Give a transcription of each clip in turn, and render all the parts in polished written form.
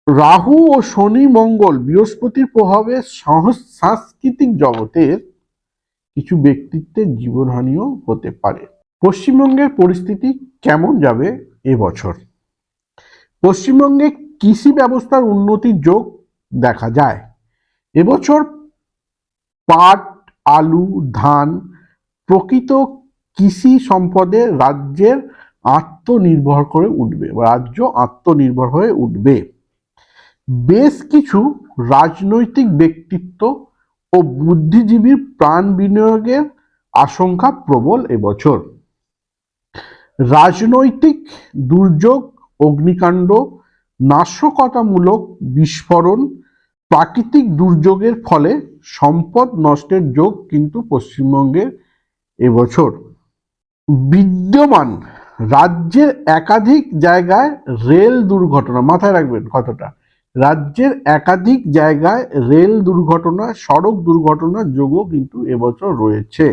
রাহু ও শনি মঙ্গল বৃহস্পতির প্রভাবে সাংস্কৃতিক জগতের কিছু ব্যক্তিত্বের জীবনহানিও হতে পারে। পশ্চিমবঙ্গের পরিস্থিতি কেমন যাবে এবছর? পশ্চিমবঙ্গে কৃষি ব্যবস্থার উন্নতির যোগ দেখা যায়। এবছর পাট, আলু, ধান প্রকৃত কৃষি সম্পদে রাজ্যের আত্মনির্ভর করে উঠবে বা রাজ্য আত্মনির্ভর হয়ে উঠবে। বেশ কিছু রাজনৈতিক ব্যক্তিত্ব ও বুদ্ধিজীবীর প্রাণ বিনিয়োগের আশঙ্কা প্রবল এবছর। রাজনৈতিক দুর্যোগ, অগ্নিকাণ্ড, নাশকতামূলক বিস্ফোরণ, প্রাকৃতিক দুর্যোগের ফলে সম্পদ নষ্টের যোগ কিন্তু পশ্চিমবঙ্গের এবছর বিদ্যমান। রাজ্যের একাধিক জায়গায় রেল দুর্ঘটনা, মাথায় রাখবেন কথাটা, রাজ্যের একাধিক জায়গায় রেল দুর্ঘটনা, সড়ক দুর্ঘটনার যোগও কিন্তু এবছর রয়েছে।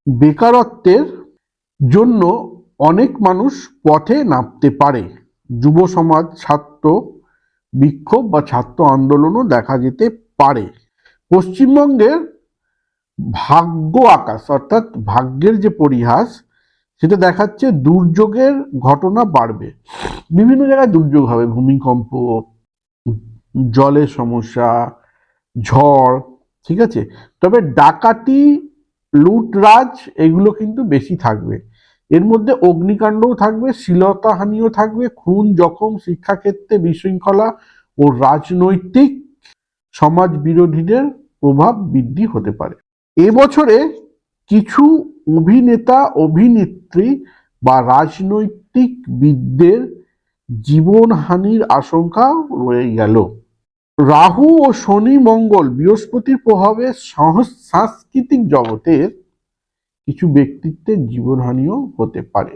বেকারত্বের জন্য অনেক মানুষ পথে নামতে পারে। যুব সমাজ, ছাত্র বিক্ষোভ বা ছাত্র আন্দোলনও দেখা যেতে পারে। পশ্চিমবঙ্গের ভাগ্য আকাশ অর্থাৎ ভাগ্যের যে পরিহাস সেটা দেখাচ্ছে দুর্যোগের ঘটনা বাড়বে। বিভিন্ন জায়গায় দুর্যোগ হবে, ভূমিকম্প, জলের সমস্যা, ঝড়, ঠিক আছে। তবে ডাকাতি, লুটরাজ এগুলো কিন্তু বেশি থাকবে। এর মধ্যে অগ্নিকাণ্ডও থাকবে, শ্লীলতাহানিও থাকবে, খুন, জখম, শিক্ষাক্ষেত্রে বিশৃঙ্খলা ও রাজনৈতিক সমাজ বিরোধীদের প্রভাব বৃদ্ধি হতে পারে। এবছরে কিছু অভিনেতা, অভিনেত্রী বা রাজনৈতিকবিদদের জীবনহানির আশঙ্কা রয়ে গেল। রাহু ও শনি মঙ্গল বৃহস্পতির প্রভাবে সাংস্কৃতিক জগতের কিছু ব্যক্তিত্বের জীবনহানিও হতে পারে।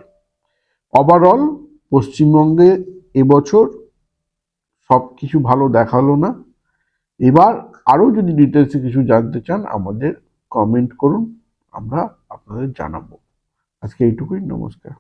ওভারঅল পশ্চিমবঙ্গে এবছর সবকিছু ভালো দেখালো না। এবার আরো যদি ডিটেলসে কিছু জানতে চান আমাদের কমেন্ট করুন, আমরা আপনাদের জানাবো। আজকে এইটুকুই, নমস্কার।